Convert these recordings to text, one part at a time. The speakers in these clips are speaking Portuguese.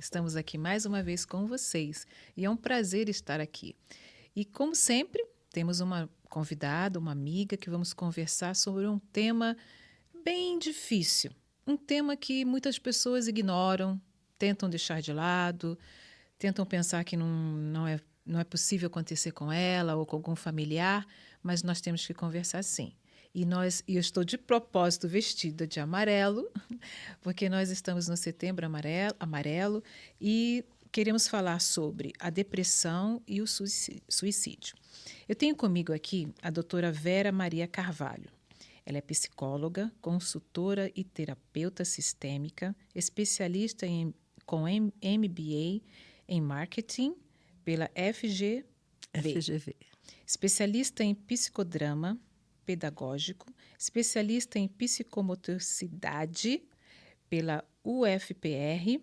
Estamos aqui mais uma vez com vocês e é um prazer estar aqui. E como sempre, temos uma convidada, uma amiga, que vamos conversar sobre um tema bem difícil. Um tema que muitas pessoas ignoram, tentam deixar de lado, tentam pensar que não é possível acontecer com ela ou com algum familiar, mas nós temos que conversar sim. E eu estou de propósito vestida de amarelo, porque nós estamos no Setembro Amarelo e queremos falar sobre a depressão e o suicídio. Eu tenho comigo aqui a doutora Vera Maria Carvalho. Ela é psicóloga, consultora e terapeuta sistêmica, especialista com MBA em marketing pela FGV. Especialista em psicodrama pedagógico, especialista em psicomotricidade pela UFPR,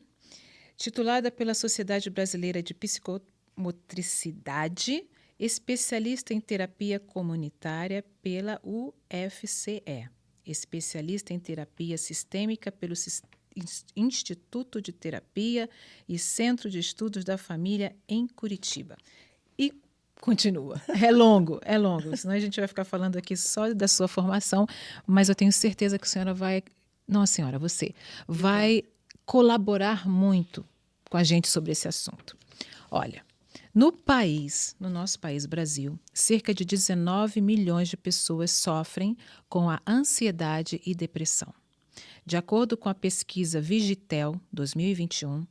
titulada pela Sociedade Brasileira de Psicomotricidade, especialista em terapia comunitária pela UFCE, especialista em terapia sistêmica pelo Instituto de Terapia e Centro de Estudos da Família em Curitiba. E continua. É longo, senão a gente vai ficar falando aqui só da sua formação, mas eu tenho certeza que a senhora você vai colaborar muito com a gente sobre esse assunto. Olha, no nosso país, Brasil, cerca de 19 milhões de pessoas sofrem com a ansiedade e depressão. De acordo com a pesquisa Vigitel 2021,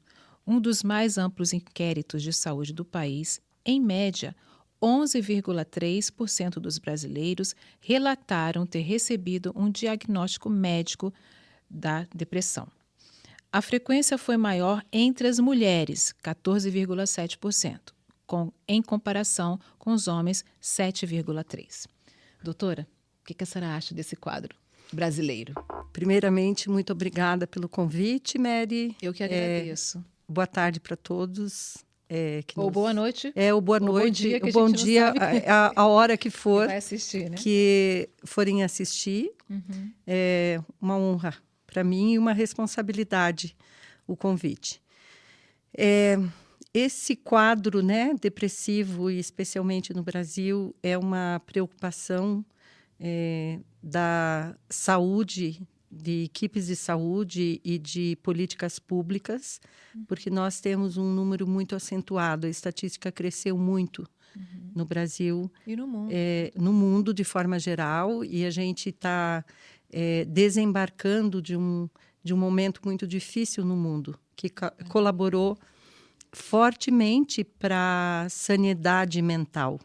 um dos mais amplos inquéritos de saúde do país, em média, 11,3% dos brasileiros relataram ter recebido um diagnóstico médico da depressão. A frequência foi maior entre as mulheres, 14,7%, em comparação com os homens, 7,3%. Doutora, o que a senhora acha desse quadro brasileiro? Primeiramente, muito obrigada pelo convite, Mary. Eu que agradeço. Boa tarde para todos. Boa noite. Ou boa noite. Ou bom dia, a hora que for. Que vai assistir, né? Que forem assistir. Uhum. É uma honra para mim e uma responsabilidade o convite. Esse quadro, né, depressivo, e especialmente no Brasil, é uma preocupação da saúde, de equipes de saúde e de políticas públicas, porque nós temos um número muito acentuado. A estatística cresceu muito no Brasil. E no mundo. No mundo, de forma geral, e a gente está desembarcando de um momento muito difícil no mundo, que colaborou fortemente para a sanidade mental,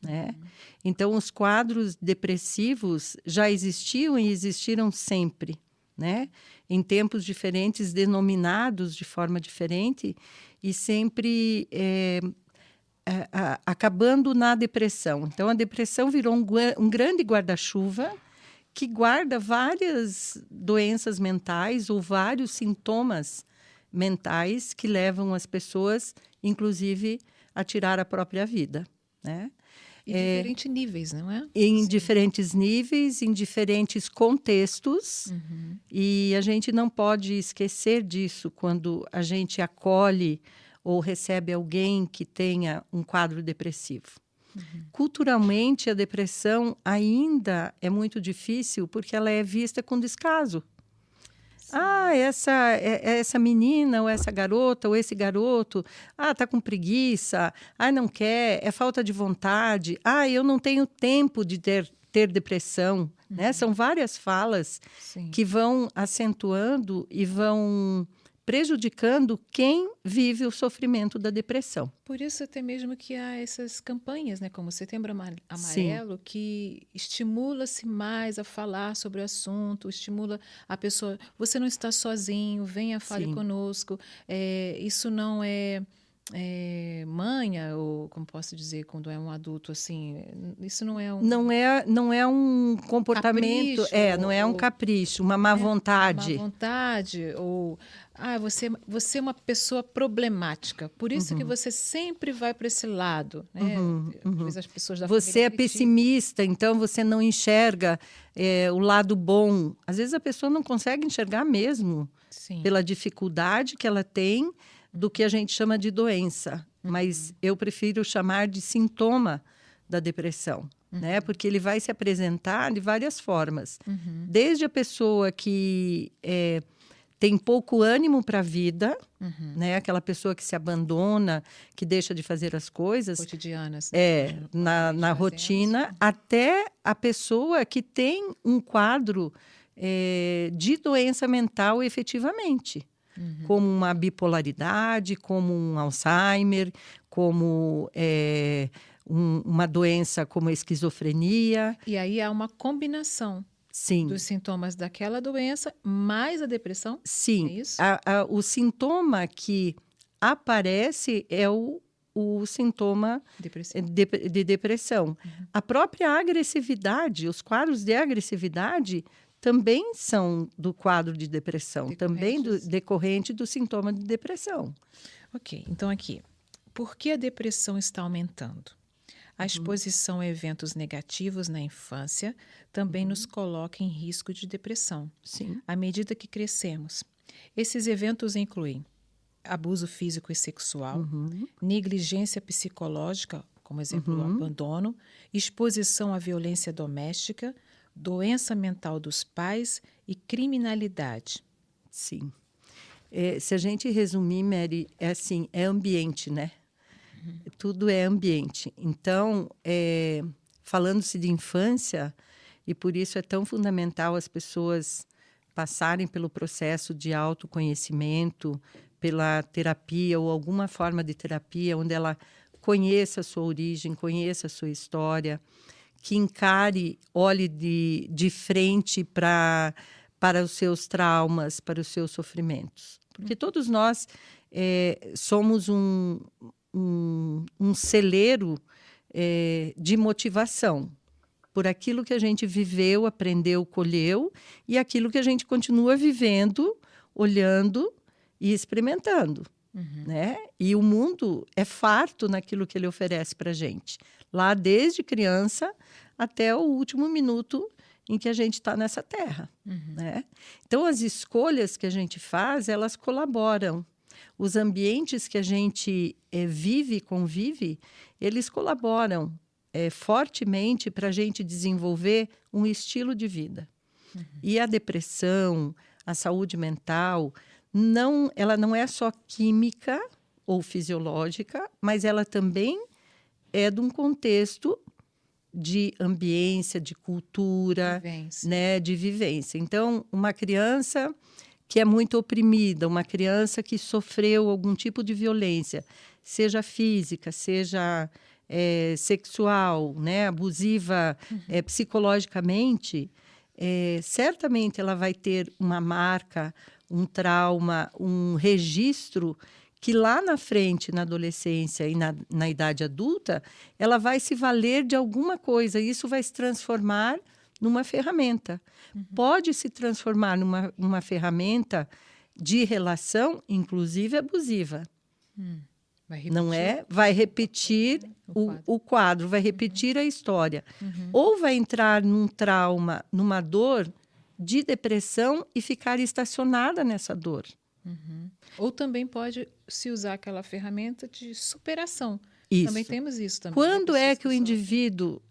né? Então, os quadros depressivos já existiam e existiram sempre, né? Em tempos diferentes, denominados de forma diferente, e sempre acabando na depressão. Então, a depressão virou um grande guarda-chuva que guarda várias doenças mentais ou vários sintomas mentais que levam as pessoas, inclusive, a tirar a própria vida, né? Em diferentes níveis, não é? Em diferentes níveis, em diferentes contextos. Uhum. E a gente não pode esquecer disso quando a gente acolhe ou recebe alguém que tenha um quadro depressivo. Uhum. Culturalmente, a depressão ainda é muito difícil porque ela é vista com descaso. Sim. Essa menina, ou essa garota, ou esse garoto, tá com preguiça, não quer, é falta de vontade, eu não tenho tempo de ter depressão, né? São várias falas Sim. que vão acentuando e vão prejudicando quem vive o sofrimento da depressão. Por isso até mesmo que há essas campanhas, né, como o Setembro Amarelo, Sim. que estimula-se mais a falar sobre o assunto, estimula a pessoa, você não está sozinho, venha, fale Sim. conosco. Isso não é manha, ou como posso dizer, quando é um adulto assim, isso não é um... Não é um comportamento, capricho, não é um capricho, uma má vontade. Uma má vontade, ou você é uma pessoa problemática, por isso que você sempre vai para esse lado, né? Às vezes as pessoas da Você é pessimista, então você não enxerga o lado bom. Às vezes a pessoa não consegue enxergar mesmo. Sim. Pela dificuldade que ela tem, do que a gente chama de doença, mas eu prefiro chamar de sintoma da depressão, né? Porque ele vai se apresentar de várias formas. Desde a pessoa que tem pouco ânimo para a vida, né? Aquela pessoa que se abandona, que deixa de fazer as coisas. Cotidianas. Na rotina, até a pessoa que tem um quadro de doença mental efetivamente. Como uma bipolaridade, como um Alzheimer, como uma doença como a esquizofrenia. E aí há uma combinação Sim. dos sintomas daquela doença mais a depressão? Sim. É isso? O sintoma que aparece é o sintoma Depressão. de depressão. A própria agressividade, os quadros de agressividade também são do quadro de depressão, também decorrente do sintoma de depressão. Ok, então aqui, por que a depressão está aumentando? A exposição a eventos negativos na infância também nos coloca em risco de depressão, Sim. à medida que crescemos. Esses eventos incluem abuso físico e sexual, negligência psicológica, como exemplo, o abandono, exposição à violência doméstica, doença mental dos pais e criminalidade. Sim. Se a gente resumir, Mary, é ambiente, né? Tudo é ambiente. Então, falando-se de infância, e por isso é tão fundamental as pessoas passarem pelo processo de autoconhecimento, pela terapia ou alguma forma de terapia, onde ela conheça a sua origem, conheça a sua história, que encare, olhe de frente para os seus traumas, para os seus sofrimentos. Porque todos nós somos um celeiro de motivação por aquilo que a gente viveu, aprendeu, colheu, e aquilo que a gente continua vivendo, olhando e experimentando. Né? E o mundo é farto naquilo que ele oferece para a gente, lá desde criança até o último minuto em que a gente está nessa terra. Né? Então, as escolhas que a gente faz, elas colaboram. Os ambientes que a gente vive e convive, eles colaboram fortemente para a gente desenvolver um estilo de vida. E a depressão, a saúde mental, ela não é só química ou fisiológica, mas ela também é de um contexto de ambiência, de cultura, né, de vivência. Então, uma criança que é muito oprimida, uma criança que sofreu algum tipo de violência, seja física, seja sexual, né, abusiva psicologicamente, certamente ela vai ter uma marca, um trauma, um registro que lá na frente, na adolescência e na idade adulta, ela vai se valer de alguma coisa. E isso vai se transformar numa ferramenta. Pode se transformar numa ferramenta de relação, inclusive abusiva. Não é? Vai repetir o quadro, vai repetir a história. Ou vai entrar num trauma, numa dor de depressão e ficar estacionada nessa dor. Ou também pode se usar aquela ferramenta de superação. Isso. Também temos isso também. Quando é que o indivíduo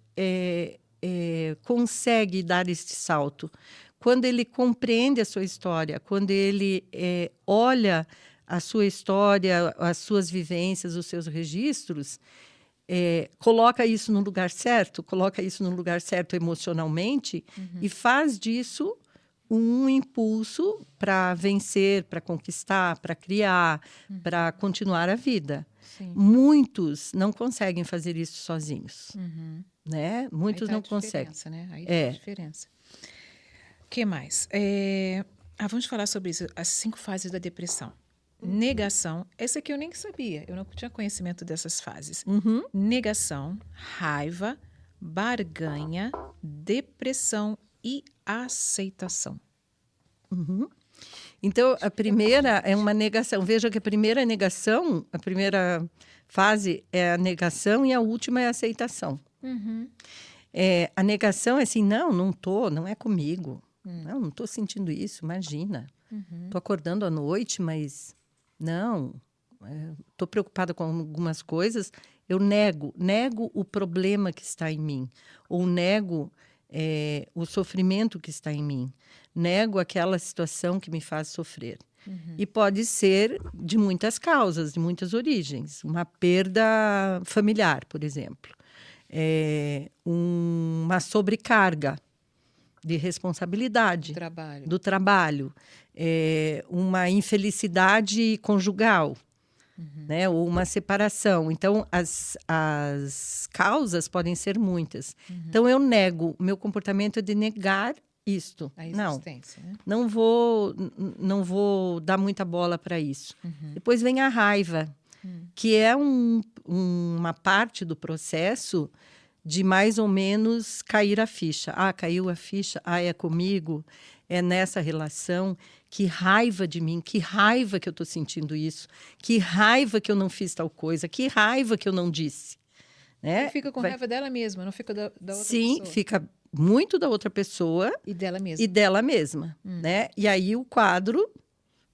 consegue dar este salto? Quando ele compreende a sua história, quando ele olha a sua história, as suas vivências, os seus registros, coloca isso no lugar certo, emocionalmente e faz disso um impulso para vencer, para conquistar, para criar, para continuar a vida. Sim. Muitos não conseguem fazer isso sozinhos. Né? Muitos Aí tá não conseguem. Né? Aí tá a diferença. O que mais? Vamos falar sobre isso, as 5 fases da depressão. Negação, essa aqui eu nem sabia, eu não tinha conhecimento dessas fases. Negação, raiva, barganha, depressão e aceitação. Então, a primeira é uma negação. Veja que a primeira fase é a negação e a última é a aceitação. A negação é assim, não é comigo. Não estou sentindo isso, imagina. Estou acordando à noite, mas não, estou preocupada com algumas coisas, eu nego o problema que está em mim, ou nego o sofrimento que está em mim, nego aquela situação que me faz sofrer. E pode ser de muitas causas, de muitas origens. Uma perda familiar, por exemplo. Uma sobrecarga de responsabilidade do trabalho. Uma infelicidade conjugal, né? Ou uma separação. Então, as causas podem ser muitas. Então, eu nego. Meu comportamento é de negar isto. A existência, né? Não vou dar muita bola para isso. Depois vem a raiva, que é uma parte do processo de mais ou menos cair a ficha. Caiu a ficha, é comigo, é nessa relação. Que raiva de mim, que raiva que eu estou sentindo isso, que raiva que eu não fiz tal coisa, que raiva que eu não disse. Né? E fica com raiva dela mesma, não fica da outra pessoa. Sim, fica muito da outra pessoa e dela mesma. Né? E aí o quadro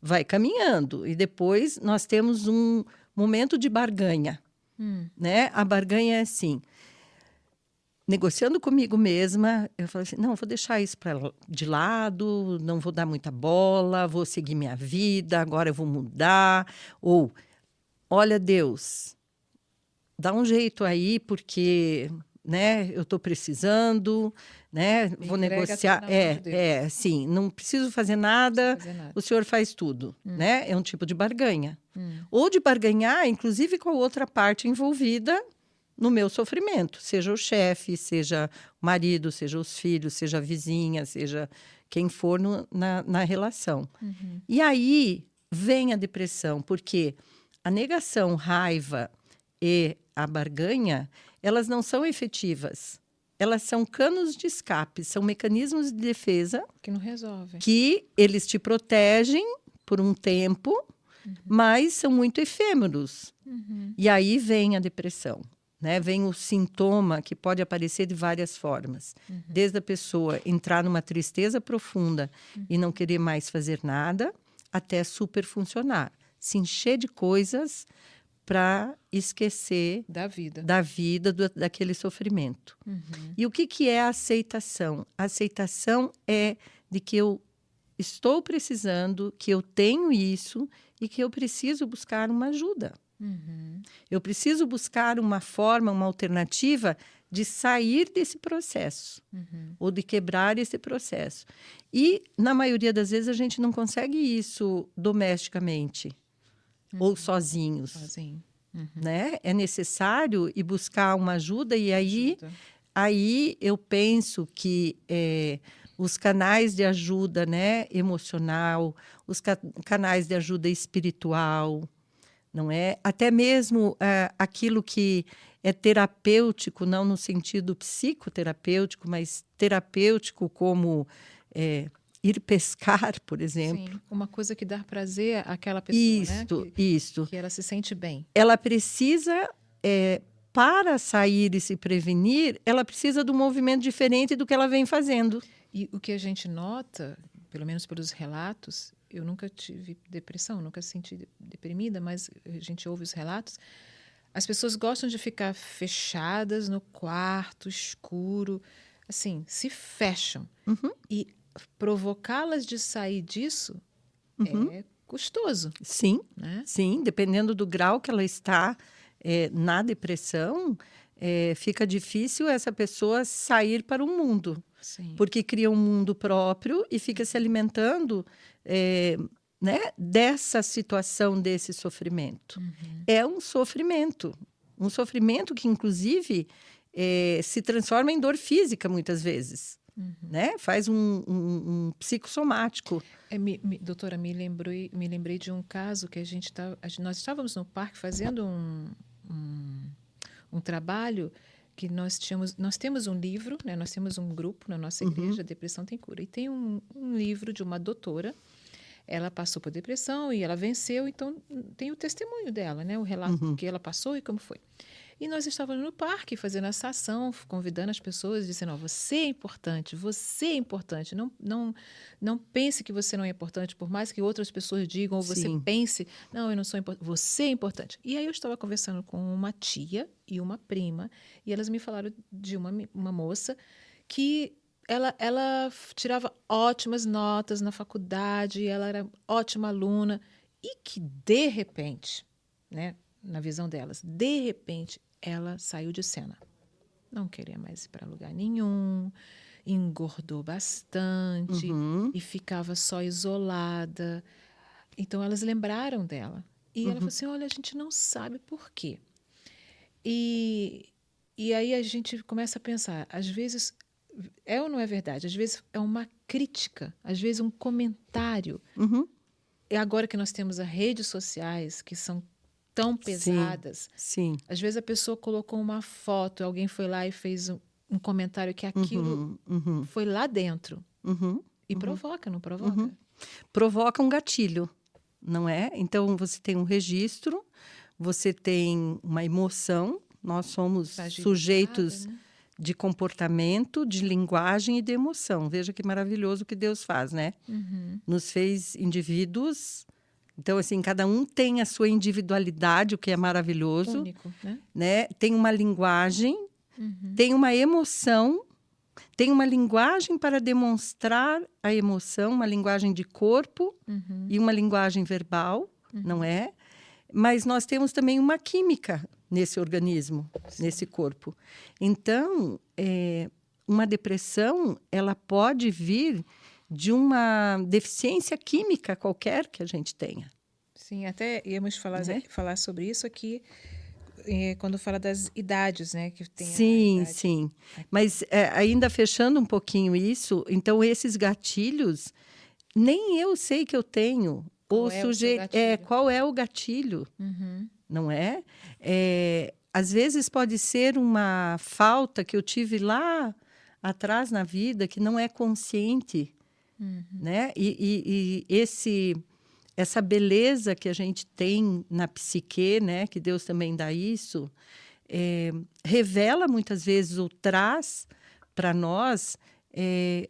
vai caminhando. E depois nós temos um momento de barganha. Né? A barganha é assim, negociando comigo mesma, eu falei assim, não, vou deixar isso de lado, não vou dar muita bola, vou seguir minha vida, agora eu vou mudar. Ou, olha, Deus, dá um jeito aí, porque... Né? Eu estou precisando, né? Vou negociar. Sim, não preciso fazer nada, o senhor faz tudo. Né? É um tipo de barganha. Ou de barganhar, inclusive, com a outra parte envolvida no meu sofrimento. Seja o chefe, seja o marido, seja os filhos, seja a vizinha, seja quem for na relação. E aí vem a depressão, porque a negação, raiva e a barganha, elas não são efetivas. Elas são canos de escape, são mecanismos de defesa que não resolvem. Que eles te protegem por um tempo, mas são muito efêmeros. E aí vem a depressão. Né? Vem o sintoma que pode aparecer de várias formas. Desde a pessoa entrar numa tristeza profunda e não querer mais fazer nada, até superfuncionar. Se encher de coisas para esquecer da vida daquele sofrimento. E o que é a aceitação? A aceitação é de que eu estou precisando, que eu tenho isso e que eu preciso buscar uma ajuda. Eu preciso buscar uma forma, uma alternativa de sair desse processo ou de quebrar esse processo. E, na maioria das vezes, a gente não consegue isso domesticamente. Ou sozinhos. Né? É necessário ir buscar uma ajuda e aí eu penso que os canais de ajuda, né, emocional, os canais de ajuda espiritual, não é? Até mesmo aquilo que é terapêutico, não no sentido psicoterapêutico, mas terapêutico como... ir pescar, por exemplo. Sim, uma coisa que dá prazer àquela pessoa, né? Que ela se sente bem. Ela precisa, para sair e se prevenir, ela precisa de um movimento diferente do que ela vem fazendo. E o que a gente nota, pelo menos pelos relatos, eu nunca tive depressão, nunca me senti deprimida, mas a gente ouve os relatos, as pessoas gostam de ficar fechadas no quarto, escuro, assim, se fecham. E provocá-las de sair disso é custoso. Sim, né? Sim, dependendo do grau que ela está na depressão, fica difícil essa pessoa sair para o mundo. Sim. Porque cria um mundo próprio e fica se alimentando né, dessa situação, desse sofrimento. É um sofrimento que, inclusive, se transforma em dor física, muitas vezes. Né? Faz um psicossomático. Doutora, me lembrei de um caso que nós estávamos no parque fazendo um trabalho que nós temos um livro, né? Nós temos um grupo na nossa igreja, Depressão Tem Cura, e tem um livro de uma doutora. Ela passou por depressão e ela venceu, então tem o testemunho dela, né? O relato que ela passou e como foi. E nós estávamos no parque fazendo essa ação, convidando as pessoas, dizendo: "Ó, você é importante, você é importante. Não pense que você não é importante, por mais que outras pessoas digam, ou você Sim. pense, não, eu não sou importante, você é importante." E aí eu estava conversando com uma tia e uma prima, e elas me falaram de uma moça que ela tirava ótimas notas na faculdade, ela era ótima aluna, e que, de repente, né, na visão delas, de repente, ela saiu de cena. Não queria mais ir para lugar nenhum, engordou bastante Uhum. e ficava só isolada. Então, elas lembraram dela. E ela falou assim: olha, a gente não sabe por quê. E aí a gente começa a pensar, às vezes, é ou não é verdade? Às vezes é uma crítica, às vezes um comentário. Uhum. E agora que nós temos as redes sociais, que são tão Sim, pesadas, sim. às vezes a pessoa colocou uma foto, alguém foi lá e fez um comentário que aquilo Uhum, uhum, foi lá dentro. uhum, E uhum, provoca, não uhum. provoca? Provoca um gatilho, não é? Então, você tem um registro, você tem uma emoção, nós somos Fragilizada, sujeitos né? de comportamento, de linguagem e de emoção. Veja que maravilhoso o que Deus faz, né? Uhum. Nos fez indivíduos. Então, assim, cada um tem a sua individualidade, o que é maravilhoso, Único, né? né? Tem uma linguagem, Uhum. tem uma emoção, tem uma linguagem para demonstrar a emoção, uma linguagem de corpo Uhum. e uma linguagem verbal, não Uhum. é? Mas nós temos também uma química nesse organismo, nesse corpo. Então, uma depressão, ela pode vir de uma deficiência química qualquer que a gente tenha, Sim, até íamos né? falar sobre isso aqui, quando fala das idades, né? Que tem a Sim, idade. sim. Mas ainda fechando um pouquinho isso, então esses gatilhos, nem eu sei que eu tenho. Qual O é o seu sujeito, gatilho? qual é o gatilho? Uhum. Não é? Às vezes pode ser uma falta que eu tive lá atrás na vida que não é consciente, Uhum. né? Essa beleza que a gente tem na psique, né? Que Deus também dá isso, revela muitas vezes ou traz para nós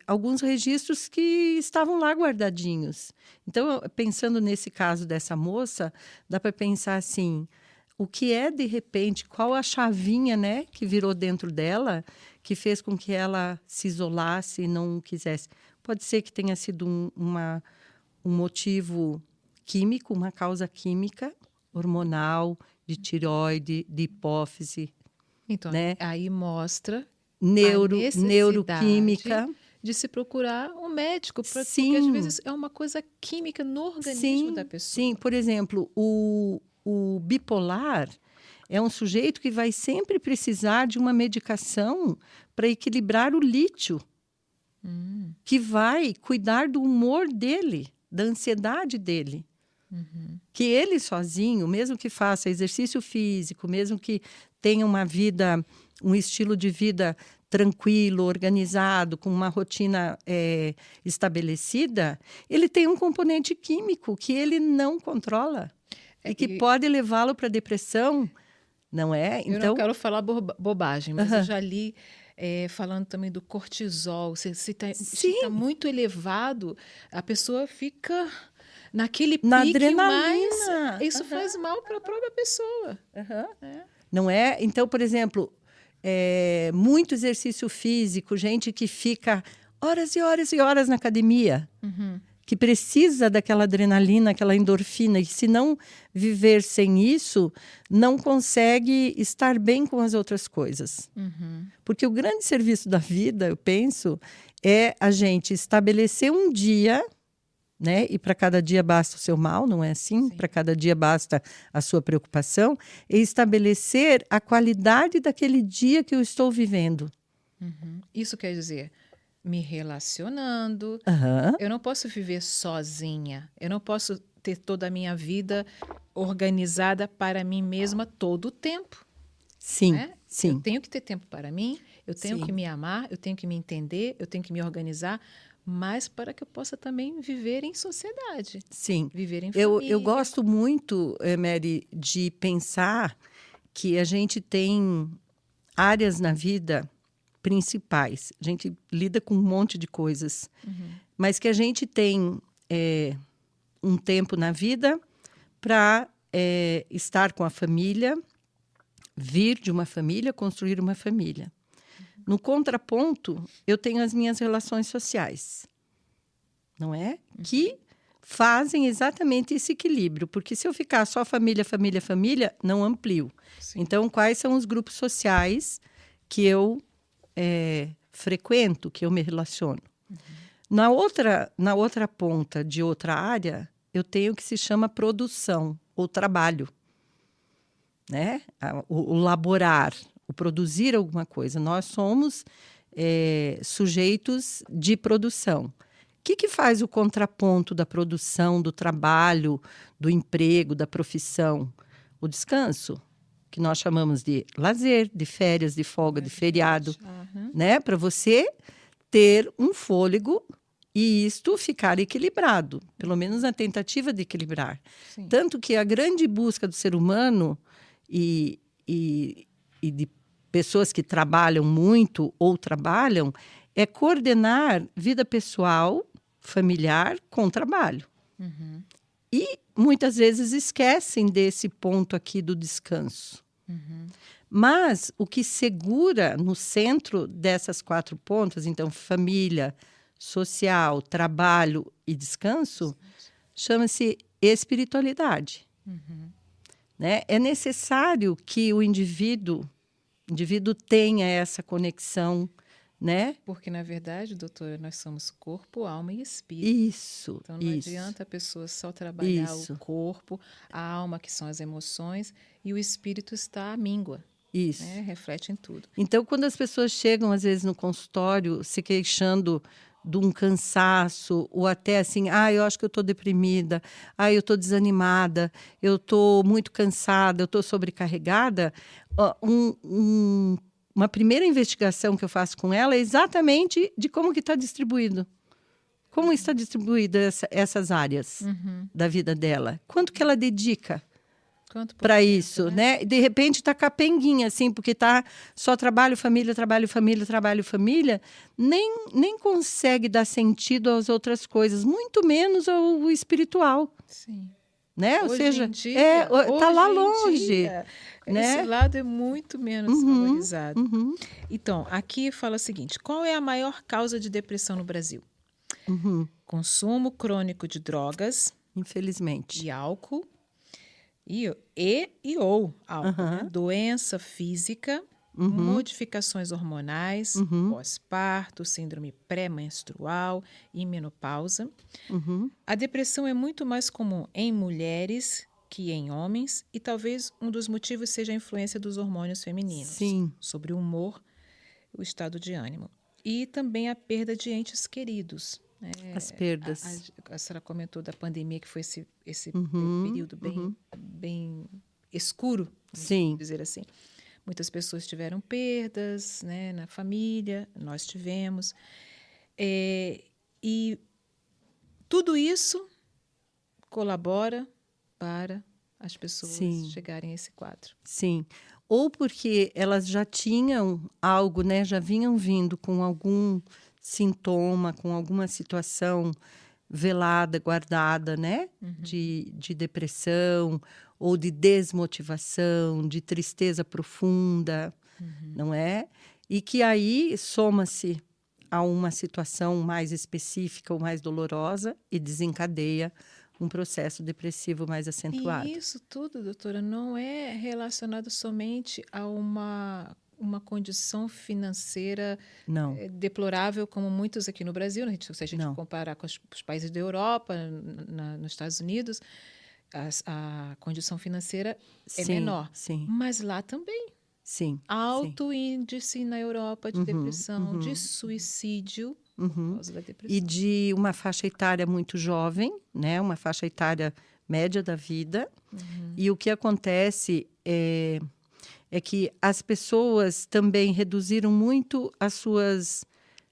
alguns registros que estavam lá guardadinhos. Então, pensando nesse caso dessa moça, dá para pensar assim: o que é de repente, qual a chavinha, né, que virou dentro dela, que fez com que ela se isolasse e não quisesse? Pode ser que tenha sido um motivo químico, uma causa química, hormonal, de tireoide, de hipófise, Então, né? aí mostra a necessidade Neuroquímica. de se procurar um médico, porque às Sim, vezes é uma coisa química no organismo da sim, sim. pessoa. Por exemplo, o bipolar é um sujeito que vai sempre precisar de uma medicação para equilibrar o lítio, que vai cuidar do humor dele, da ansiedade dele. Que ele sozinho, mesmo que faça exercício físico, mesmo que tenha uma vida, um estilo de vida tranquilo, organizado, com uma rotina estabelecida, ele tem um componente químico que ele não controla É, e que e pode levá-lo para depressão, não é? eu não Então, quero falar bobagem, mas eu já li falando também do cortisol. Se tá sim, muito elevado, a pessoa fica naquele na pique, mas adrenalina. isso faz mal para a própria pessoa. Aham. É. Não é? Então, por exemplo, muito exercício físico, gente que fica horas e horas e horas na academia, Uhum. que precisa daquela adrenalina, aquela endorfina, e se não viver sem isso, não consegue estar bem com as outras coisas. Uhum. Porque o grande serviço da vida, eu penso, é a gente estabelecer um dia, né? E para cada dia basta o seu mal, não é assim? Sim. Para cada dia basta a sua preocupação, e estabelecer a qualidade daquele dia que eu estou vivendo. Uhum. Isso quer dizer, me relacionando. Aham. Eu não posso viver sozinha. Eu não posso ter toda a minha vida organizada para mim mesma todo o tempo, Sim, né? Eu sim, tenho que ter tempo para mim, eu tenho que sim, me amar, eu tenho que me entender, eu tenho que me organizar, mas para que eu possa também viver em sociedade, sim. viver em Eu família. gosto muito, Mary, de pensar, que a gente tem áreas na vida principais. A gente lida com um monte de coisas, mas que a gente tem um tempo na vida para estar com a família, vir de uma família, construir uma família. No contraponto, eu tenho as minhas relações sociais, não é? Que fazem exatamente esse equilíbrio, porque se eu ficar só família, família, família, não amplio. Sim. Então, quais são os grupos sociais que eu frequento, que eu me relaciono? Na outra ponta de outra área, eu tenho o que se chama produção, ou trabalho, né? O laborar, o produzir alguma coisa. Nós somos sujeitos de produção. O que faz o contraponto da produção, do trabalho, do emprego, da profissão? O descanso, que nós chamamos de lazer, de férias, de folga, de feriado, né? Para você ter um fôlego e isto ficar equilibrado, pelo menos na tentativa de equilibrar. Sim. Tanto que a grande busca do ser humano e de pessoas que trabalham muito ou trabalham é coordenar vida pessoal, familiar com trabalho. E muitas vezes esquecem desse ponto aqui do descanso. Mas o que segura no centro dessas 4 pontas, então família, social, trabalho e descanso, chama-se espiritualidade. Né? É necessário que o indivíduo tenha essa conexão, né? Porque, na verdade, doutora, nós somos corpo, alma e espírito. Isso, Então, não isso. adianta a pessoa só trabalhar Isso. o corpo, a alma, que são as emoções, e o espírito está à míngua, Isso. né? Reflete em tudo. Então, quando as pessoas chegam, às vezes, no consultório, se queixando de um cansaço, ou até assim, eu acho que eu estou deprimida, eu estou desanimada, eu estou muito cansada, eu estou sobrecarregada, uma primeira investigação que eu faço com ela é exatamente de como que está distribuído. Como está distribuída essas áreas da vida dela? Quanto que ela dedica para isso, né? De repente está capenguinha, assim, porque está só trabalho, família, trabalho, família, trabalho, família, nem consegue dar sentido às outras coisas, muito menos ao espiritual. Sim. Né? Ou Hoje seja, em dia, está lá hoje em longe. dia, Né? Esse lado é muito menos valorizado. Então, aqui fala o seguinte: qual é a maior causa de depressão no Brasil? Consumo crônico de drogas, infelizmente, e álcool, ou álcool, né? Doença física, modificações hormonais, pós-parto, síndrome pré-menstrual e menopausa. A depressão é muito mais comum em mulheres que em homens, e talvez um dos motivos seja a influência dos hormônios femininos sobre o humor, o estado de ânimo. E também a perda de entes queridos. As perdas. A senhora comentou da pandemia, que foi esse período bem escuro, vamos dizer assim. Muitas pessoas tiveram perdas, né, na família, nós tivemos. E tudo isso colabora para as pessoas chegarem a esse quadro. Sim. Ou porque elas já tinham algo, né, já vinham vindo com algum sintoma, com alguma situação velada, guardada, né? De depressão ou de desmotivação, de tristeza profunda, não é? E que aí soma-se a uma situação mais específica ou mais dolorosa e desencadeia um processo depressivo mais acentuado. E isso tudo, doutora, não é relacionado somente a uma condição financeira deplorável, como muitos aqui no Brasil. Se a gente comparar com os países da Europa, nos Estados Unidos, a condição financeira é menor. Mas lá também. Alto índice na Europa de depressão, de suicídio por causa da depressão. E de uma faixa etária muito jovem, né? Uma faixa etária média da vida. E o que acontece é que as pessoas também reduziram muito as suas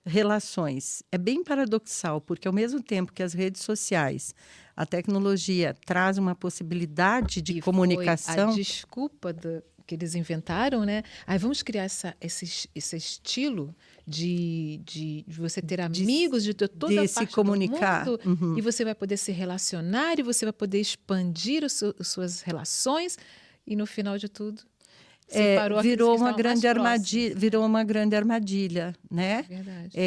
relações. É bem paradoxal, porque ao mesmo tempo que as redes sociais, a tecnologia traz uma possibilidade de comunicação... Foi a desculpa que eles inventaram, né? Aí vamos criar esse estilo de você ter amigos de toda de a se parte comunicar. do mundo, e você vai poder se relacionar, e você vai poder expandir as suas relações, e no final de tudo, separou aqueles que estavam mais próximos. Virou uma grande armadilha, né? Verdade.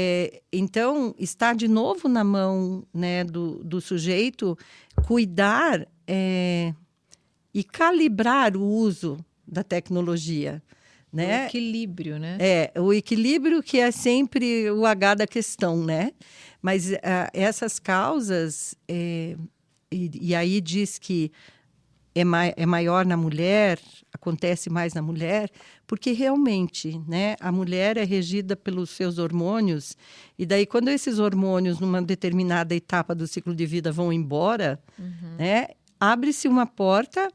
Então, está de novo na mão, né, do sujeito cuidar e calibrar o uso da tecnologia, né? O equilíbrio, né? O equilíbrio que é sempre o H da questão, né? Mas essas causas, e aí diz que é maior na mulher, acontece mais na mulher, porque realmente, né, a mulher é regida pelos seus hormônios, e daí quando esses hormônios, numa determinada etapa do ciclo de vida, vão embora, né, abre-se uma porta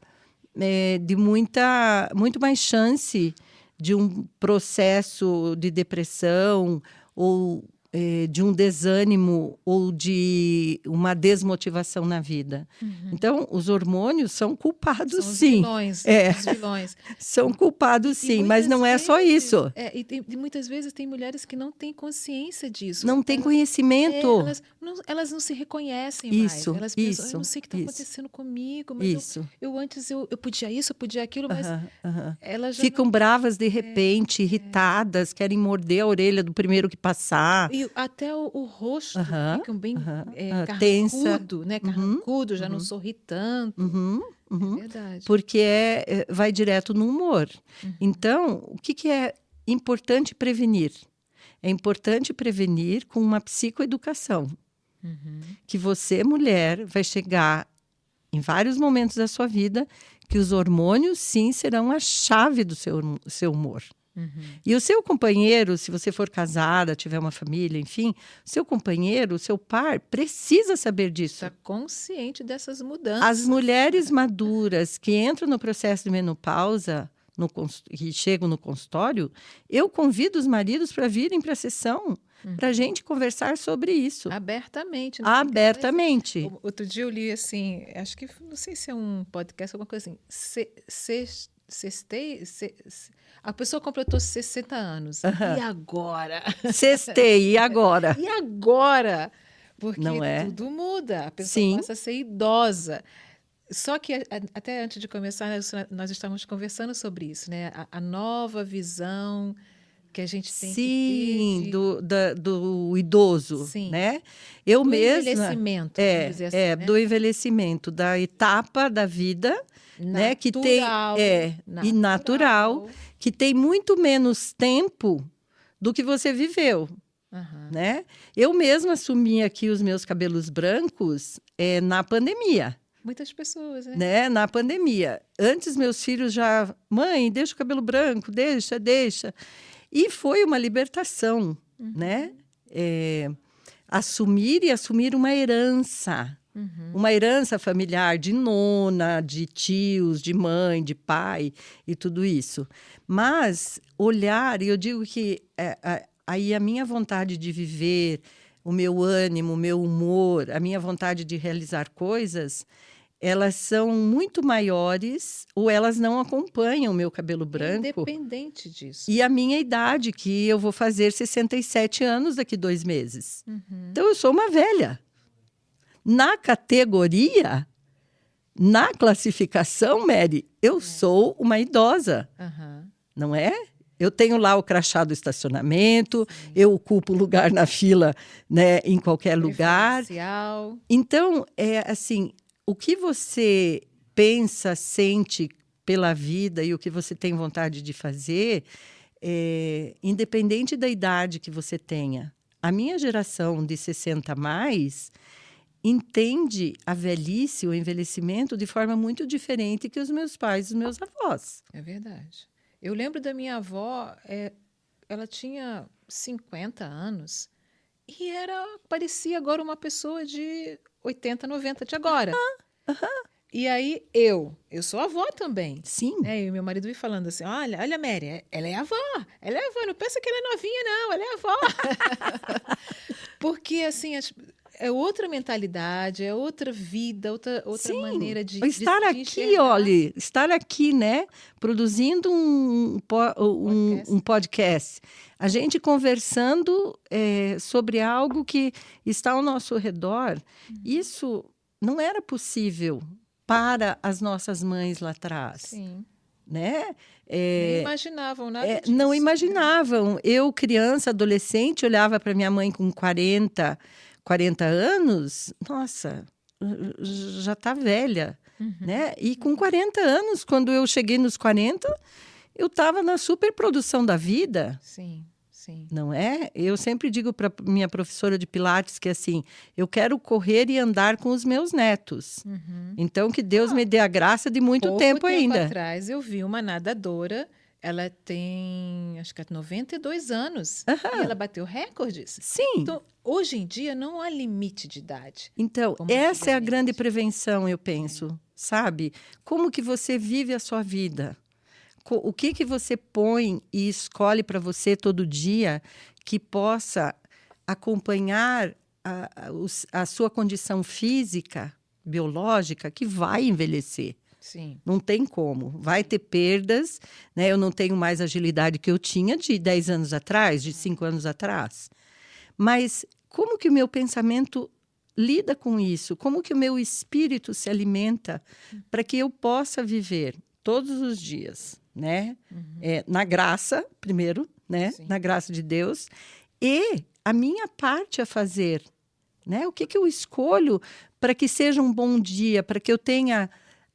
de muito mais chance de um processo de depressão ou de um desânimo ou de uma desmotivação na vida. Então, os hormônios são culpados, São os sim. vilões, os vilões. São culpados, sim, mas não é só isso. E muitas vezes tem mulheres que não têm consciência disso. Não tem conhecimento. Elas não se reconhecem Isso, mais. Elas pensam, isso, eu não sei o que está isso. acontecendo comigo, mas eu antes eu podia isso, eu podia aquilo, mas elas já ficam bravas de repente, irritadas, querem morder a orelha do primeiro que passar. E até o rosto ficam bem tensa, carrancudo, né? Carrancudo, já não sorri tanto. É verdade. Porque vai direto no humor. Então, o que é importante prevenir? É importante prevenir com uma psicoeducação. Que você, mulher, vai chegar em vários momentos da sua vida que os hormônios, sim, serão a chave do seu humor. E o seu companheiro, se você for casada, tiver uma família, enfim, seu companheiro, seu par, precisa saber disso. Está consciente dessas mudanças. As mulheres maduras que entram no processo de menopausa e chegam no consultório, eu convido os maridos para virem para a sessão, para a gente conversar sobre isso. Abertamente. Abertamente. Outro dia eu li assim, acho que, não sei se é um podcast, alguma coisa assim, a pessoa completou 60 anos. E agora? Sextei, e agora? E agora? Porque não tudo muda. A pessoa passa a ser idosa. Só que até antes de começar, nós estávamos conversando sobre isso, né? A nova visão que a gente tem que ter do idoso, né? Eu mesma envelhecimento, vamos dizer assim, né? Do envelhecimento, da etapa da vida, né? Que tem e natural, que tem muito menos tempo do que você viveu, né? Eu mesma assumi aqui os meus cabelos brancos na pandemia. Muitas pessoas, né? Na pandemia. Antes, meus filhos já... Mãe, deixa o cabelo branco, deixa. E foi uma libertação, né? Assumir uma herança. Uma herança familiar de nona, de tios, de mãe, de pai e tudo isso. Mas olhar, e eu digo que aí a minha vontade de viver, o meu ânimo, o meu humor, a minha vontade de realizar coisas, elas são muito maiores ou elas não acompanham o meu cabelo branco. Independente disso. E a minha idade, que eu vou fazer 67 anos daqui 2 meses. Então, eu sou uma velha. Na categoria, na classificação, Mary, eu sou uma idosa. Não é? Eu tenho lá o crachá do estacionamento, eu ocupo lugar na fila, né, em qualquer lugar. Então, assim... O que você pensa, sente pela vida e o que você tem vontade de fazer, independente da idade que você tenha. A minha geração de 60 a mais entende a velhice, o envelhecimento, de forma muito diferente que os meus pais e os meus avós. É verdade. Eu lembro da minha avó, ela tinha 50 anos e parecia agora uma pessoa de 80, 90 de agora. E aí, eu sou avó também. Sim. E meu marido me falando assim, olha, Mary, ela é avó, não pensa que ela é novinha, não, ela é avó. Porque, assim, é outra mentalidade, é outra vida, outra Sim, maneira de estar de aqui, enxergar. olhe, estar aqui, né? Produzindo Podcast. um podcast. A gente conversando sobre algo que está ao nosso redor. Isso não era possível para as nossas mães lá atrás, Sim. né? Nem imaginavam nada Não disso. imaginavam. Eu, criança, adolescente, olhava para minha mãe com 40 anos, nossa, já está velha, né? E com 40 anos, quando eu cheguei nos 40, eu estava na superprodução da vida, Sim, sim. não é? Eu sempre digo para minha professora de Pilates que assim, eu quero correr e andar com os meus netos. Então, que Deus me dê a graça de muito Pouco tempo ainda. atrás eu vi uma nadadora, ela tem, acho que é 92 anos, e ela bateu recordes. Sim. Então, hoje em dia não há limite de idade. Então, Como essa é a antigamente. grande prevenção, eu penso, sabe? Como que você vive a sua vida? O que que você põe e escolhe para você todo dia que possa acompanhar a sua condição física, biológica, que vai envelhecer. Sim. Não tem como. Vai ter perdas, né? Eu não tenho mais a agilidade que eu tinha de 10 anos atrás, de 5 anos atrás. Mas como que o meu pensamento lida com isso? Como que o meu espírito se alimenta para que eu possa viver todos os dias, né? Na graça, primeiro, né? Sim. Na graça de Deus. E a minha parte a fazer, né? O que que eu escolho para que seja um bom dia, para que eu tenha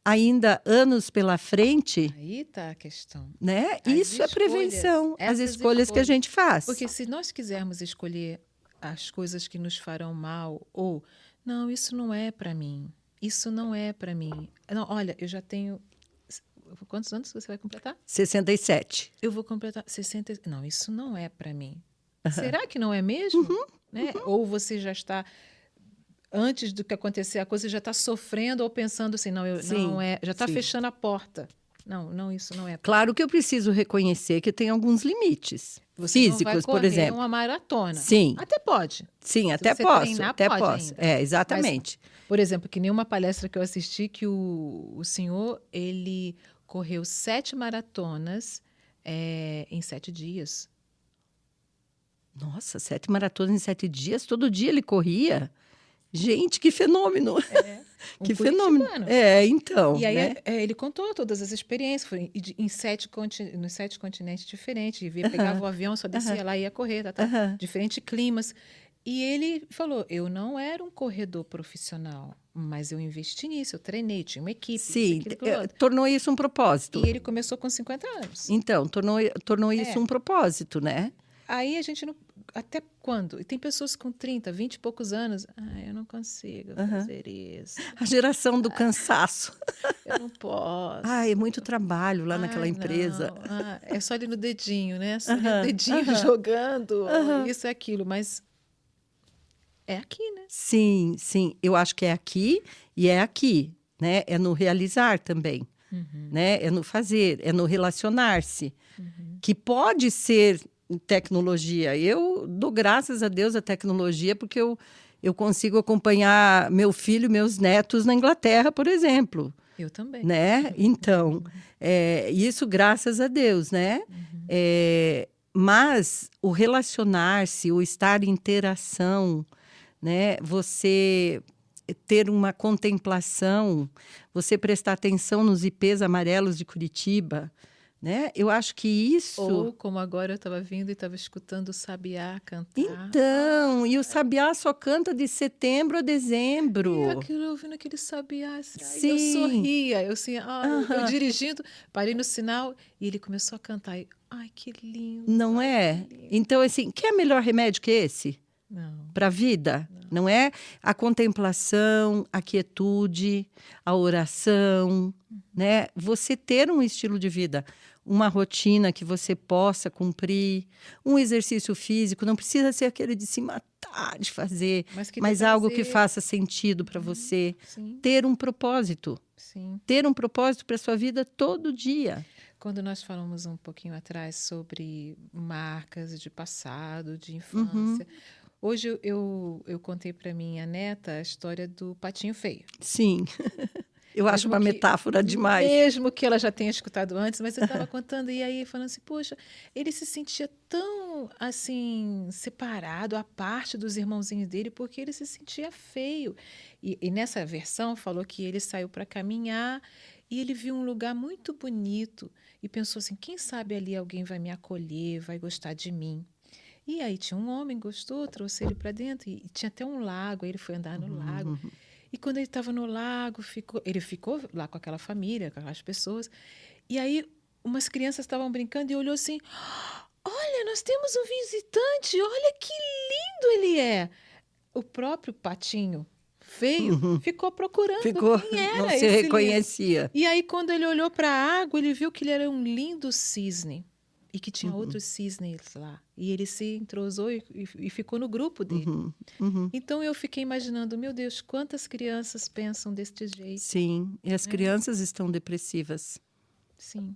ainda anos pela frente, Aí está a questão. né? As Isso é prevenção, as essas escolhas que a gente faz. Porque se nós quisermos escolher as coisas que nos farão mal, ou, não, isso não é para mim, isso não é para mim. Não, olha, eu já tenho... Quantos anos você vai completar? 67. Eu vou completar 60... Não, isso não é para mim. Será que não é mesmo? Né? Ou você já está... Antes do que acontecer a coisa, você já está sofrendo ou pensando assim, não, Sim, não é, já está sim. fechando a porta. Não, isso não é. Claro que eu preciso reconhecer que tem alguns limites Você físicos, não vai por correr exemplo. uma maratona. Sim. Até pode. Sim, Se até você posso, treinar, até pode posso. ainda. É, exatamente. Mas, por exemplo, que nem uma palestra que eu assisti que o senhor, ele correu 7 maratonas em 7 dias. Nossa, 7 maratonas em 7 dias? Todo dia ele corria? Gente, que fenômeno! Que fenômeno! curitibano. Então, E aí né? ele contou todas as experiências, foi nos 7 continentes diferentes, pegava o avião, só descia lá e ia correr, diferentes climas. E ele falou, eu não era um corredor profissional, mas eu investi nisso, eu treinei, tinha uma equipe. Sim, isso, aquilo, outro. tornou isso um propósito. E ele começou com 50 anos. Então, tornou isso um propósito, né? Aí a gente não... Até quando? E tem pessoas com 30, 20 e poucos anos. Eu não consigo fazer isso. A geração do cansaço. Eu não posso. É muito trabalho lá naquela empresa. Não. É só ali no dedinho, né? Só ali no dedinho jogando, isso e aquilo. Mas é aqui, né? Sim, sim. Eu acho que é aqui e é aqui, né? É no realizar também, né? É no fazer, é no relacionar-se. Que pode ser tecnologia. Eu dou graças a Deus à tecnologia porque eu consigo acompanhar meu filho e meus netos na Inglaterra, por exemplo. Eu também. Né? Então, isso graças a Deus, né? Mas o relacionar-se, o estar em interação, né? Você ter uma contemplação, você prestar atenção nos ipês amarelos de Curitiba, né? Eu acho que isso... Ou como agora eu estava vindo e estava escutando o sabiá cantar. Então, e o sabiá só canta de setembro a dezembro. E aquilo, ouvindo aquele sabiá, Sim. eu sorria, eu dirigindo, parei no sinal e ele começou a cantar. Ai, que lindo. Não é? Então, assim, quer melhor remédio que esse? Não. Para a vida? Não é? A contemplação, a quietude, a oração, né? Você ter um estilo de vida, uma rotina que você possa cumprir, um exercício físico, não precisa ser aquele de se matar, de fazer, mas algo que faça sentido para você. Sim. Ter um propósito. Sim. Ter um propósito para a sua vida todo dia. Quando nós falamos um pouquinho atrás sobre marcas de passado, de infância, Hoje eu contei para minha neta a história do patinho feio. Sim, eu acho Mesmo uma que, metáfora demais. mesmo que ela já tenha escutado antes, mas eu estava contando e aí falando assim, poxa, ele se sentia tão assim separado, à parte dos irmãozinhos dele, porque ele se sentia feio. E nessa versão falou que ele saiu para caminhar e ele viu um lugar muito bonito e pensou assim, quem sabe ali alguém vai me acolher, vai gostar de mim. E aí tinha um homem, gostou, trouxe ele para dentro e tinha até um lago, aí ele foi andar no lago. E quando ele estava no lago, ele ficou lá com aquela família, com aquelas pessoas. E aí umas crianças estavam brincando e olhou assim: olha, nós temos um visitante, olha que lindo ele é. O próprio patinho feio ficou procurando Ficou, quem não era se esse lindo. reconhecia. E aí, quando ele olhou para a água, ele viu que ele era um lindo cisne e que tinha outros cisnes lá. E ele se entrosou e ficou no grupo dele. Então eu fiquei imaginando, meu Deus, quantas crianças pensam deste jeito, Sim, e as né? crianças estão depressivas, Sim.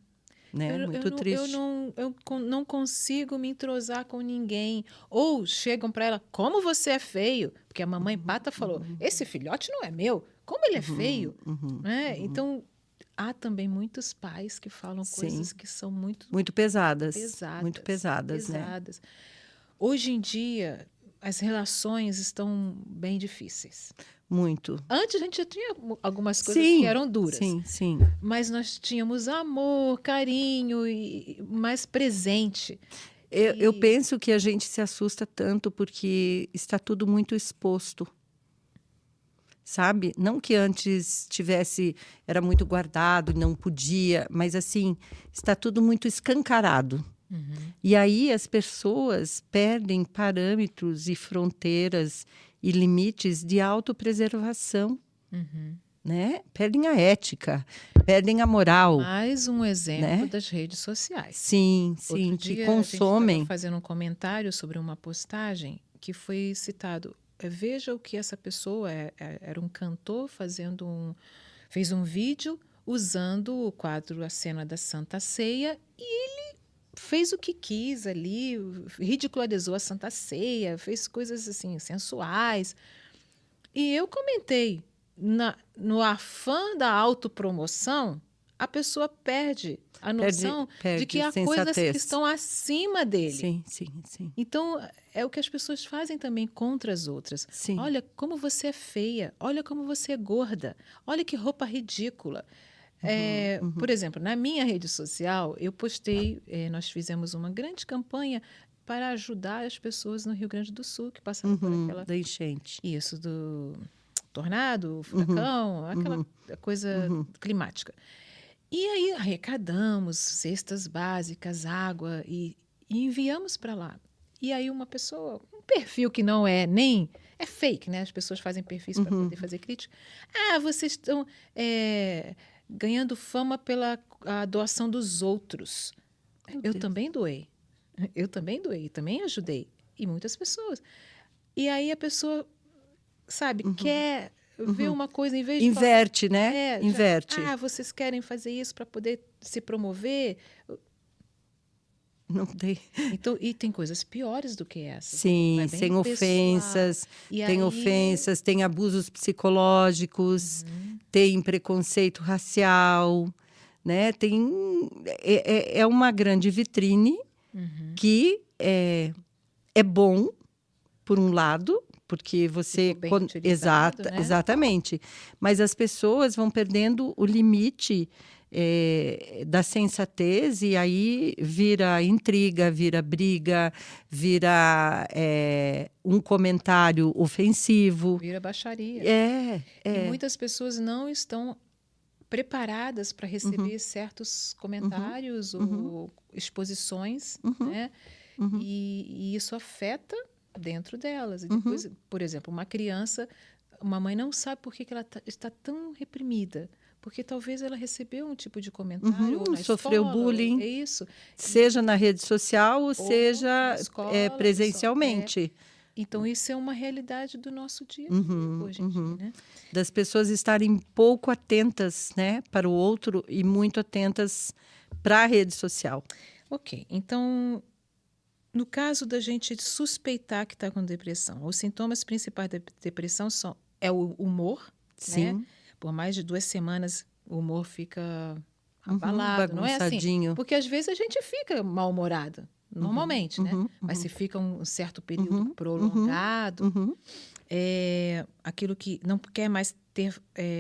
né? Muito triste. Não consigo me entrosar com ninguém. Ou chegam para ela, como você é feio? Porque a mamãe pata falou, esse filhote não é meu, como ele é feio? Né? Então, há também muitos pais que falam Sim. coisas que são muito Muito pesadas, pesadas. muito pesadas, né? pesadas. Hoje em dia, as relações estão bem difíceis. Muito. Antes a gente já tinha algumas coisas Sim, que eram duras, sim, sim. mas nós tínhamos amor, carinho e mais presente. Eu penso que a gente se assusta tanto porque está tudo muito exposto, sabe? Não que antes era muito guardado, não podia, mas assim, está tudo muito escancarado. E aí as pessoas perdem parâmetros e fronteiras e limites de autopreservação, né? Perdem a ética, perdem a moral. Mais um exemplo né? das redes sociais. Sim, Outro sim, dia que a gente consomem. estava fazendo um comentário sobre uma postagem que foi citado. Veja o que essa pessoa era um cantor fez um vídeo usando o quadro A Cena da Santa Ceia e ele fez o que quis ali, ridicularizou a Santa Ceia, fez coisas assim sensuais. E eu comentei, no afã da autopromoção, a pessoa perde a noção de Perde que a há coisas que sensatez. estão acima dele. Sim, sim, sim. Então, é o que as pessoas fazem também contra as outras. Sim. Olha como você é feia, olha como você é gorda, olha que roupa ridícula. Por exemplo, na minha rede social, eu postei, nós fizemos uma grande campanha para ajudar as pessoas no Rio Grande do Sul que passaram por aquela... Da enchente. Isso, do tornado, furacão, aquela coisa climática. E aí arrecadamos cestas básicas, água e enviamos para lá. E aí uma pessoa, um perfil que não é nem... É fake, né? As pessoas fazem perfis para poder fazer crítica. Ah, vocês estão ganhando fama pela a doação dos outros. Eu também doei. Eu também doei, também ajudei. E muitas pessoas. E aí a pessoa, sabe, quer ver uma coisa em vez de Inverte, falar, né? Inverte. vocês querem fazer isso para poder se promover? Não tem. Então, e tem coisas piores do que essa. Sim, Vai bem sem ofensas, E tem aí- ofensas, tem abusos psicológicos, tem preconceito racial, né? É uma grande vitrine que é bom, por um lado, porque você... for bem utilizado, né? Exatamente. Mas as pessoas vão perdendo o limite da sensatez e aí vira intriga, vira briga, vira um comentário ofensivo. Vira baixaria. É. E muitas pessoas não estão preparadas para receber certos comentários ou exposições, né? E isso afeta dentro delas. E depois, por exemplo, uma criança, uma mãe não sabe por que ela está tão reprimida. Porque talvez ela recebeu um tipo de comentário ou na Sofreu escola, bullying. é isso. Seja na rede social ou seja na escola, presencialmente. Então, isso é uma realidade do nosso dia a dia hoje em dia, né? Das pessoas estarem pouco atentas, né, para o outro e muito atentas para a rede social. Ok, então No caso da gente suspeitar que está com depressão, os sintomas principais da depressão é o humor, né? Sim. Por mais de 2 semanas, o humor fica abalado, não é assim? Bagunçadinho. Porque às vezes a gente fica mal-humorada, normalmente, né? Mas se fica um certo período prolongado, aquilo que não quer mais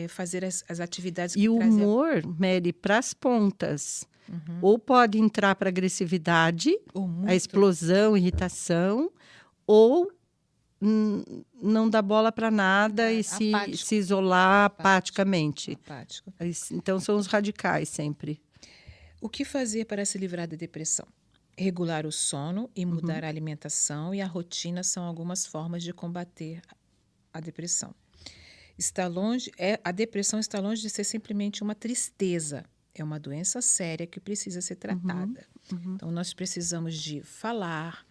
fazer as atividades que E o trazem... humor, Mary, para as pontas. Ou pode entrar para agressividade, Ou a muito explosão, irritação, ou não dá bola para nada e apático. se isolar apaticamente. apático. Então, são os radicais sempre. O que fazer para se livrar da depressão? Regular o sono e mudar a alimentação e a rotina são algumas formas de combater a depressão. A depressão está longe de ser simplesmente uma tristeza. É uma doença séria que precisa ser tratada. Então, nós precisamos de falar,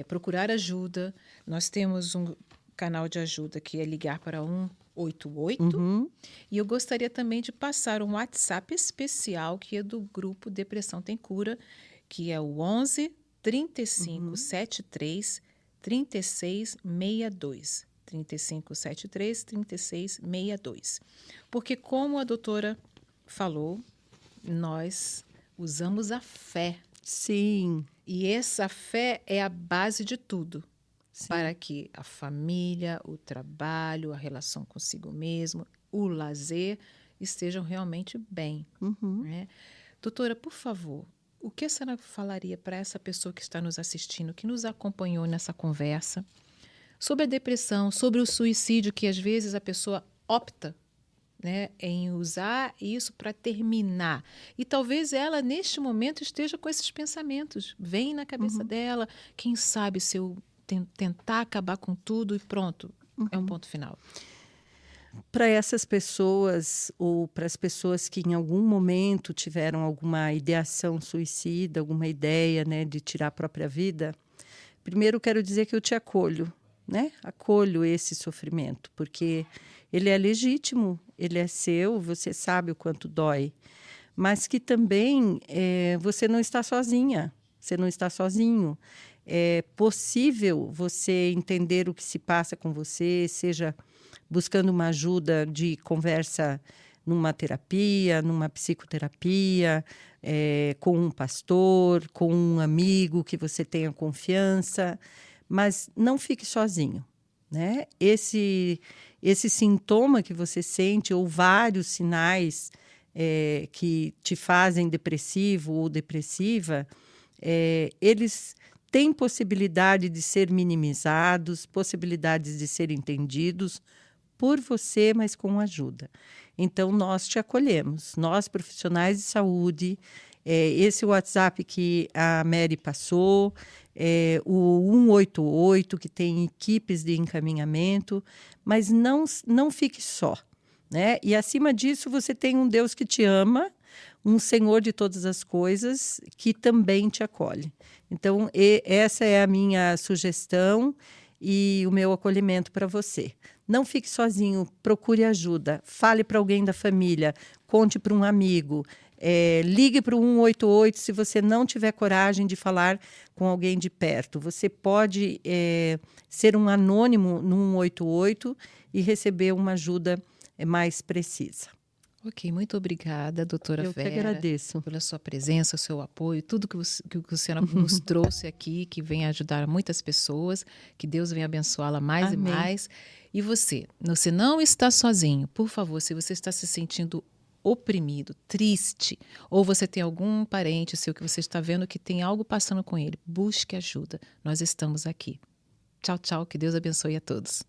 procurar ajuda. Nós temos um canal de ajuda que é ligar para 188. E eu gostaria também de passar um WhatsApp especial que é do grupo Depressão Tem Cura, que é o 11 35 73 36 62. 35 73 36 62. Porque, como a doutora falou, nós usamos a fé. Sim. E essa fé é a base de tudo. Sim. Para que a família, o trabalho, a relação consigo mesmo, o lazer estejam realmente bem. Né? Doutora, por favor, o que a senhora falaria para essa pessoa que está nos assistindo, que nos acompanhou nessa conversa, sobre a depressão, sobre o suicídio, que às vezes a pessoa opta, né, em usar isso para terminar. E talvez ela, neste momento, esteja com esses pensamentos. Vem na cabeça dela, quem sabe se eu tentar acabar com tudo e pronto, é um ponto final. Para essas pessoas, ou para as pessoas que em algum momento tiveram alguma ideação suicida, alguma ideia, né, de tirar a própria vida, primeiro quero dizer que eu te acolho, né? Acolho esse sofrimento, porque ele é legítimo, ele é seu, você sabe o quanto dói, mas que também você não está sozinha, você não está sozinho. É possível você entender o que se passa com você, seja buscando uma ajuda de conversa numa terapia, numa psicoterapia, com um pastor, com um amigo que você tenha confiança, mas não fique sozinho, né? Esse sintoma que você sente, ou vários sinais que te fazem depressivo ou depressiva, eles têm possibilidade de ser minimizados, possibilidades de ser entendidos por você, mas com ajuda. Então, nós te acolhemos, nós profissionais de saúde, esse WhatsApp que a Mary passou, o 188, que tem equipes de encaminhamento, mas não fique só, né? E, acima disso, você tem um Deus que te ama, um Senhor de todas as coisas, que também te acolhe. Então, essa é a minha sugestão e o meu acolhimento para você. Não fique sozinho, procure ajuda, fale para alguém da família, conte para um amigo, ligue para o 188 se você não tiver coragem de falar com alguém de perto. Você pode ser um anônimo no 188 e receber uma ajuda mais precisa. Ok, muito obrigada, doutora Eu Vera. que agradeço. Pela sua presença, o seu apoio, tudo que a senhora nos trouxe aqui, que vem ajudar muitas pessoas, que Deus venha abençoá-la mais Amém. e mais. E você não está sozinho. Por favor, se você está se sentindo oprimido, triste, ou você tem algum parente seu que você está vendo que tem algo passando com ele, busque ajuda. Nós estamos aqui. Tchau, tchau, que Deus abençoe a todos.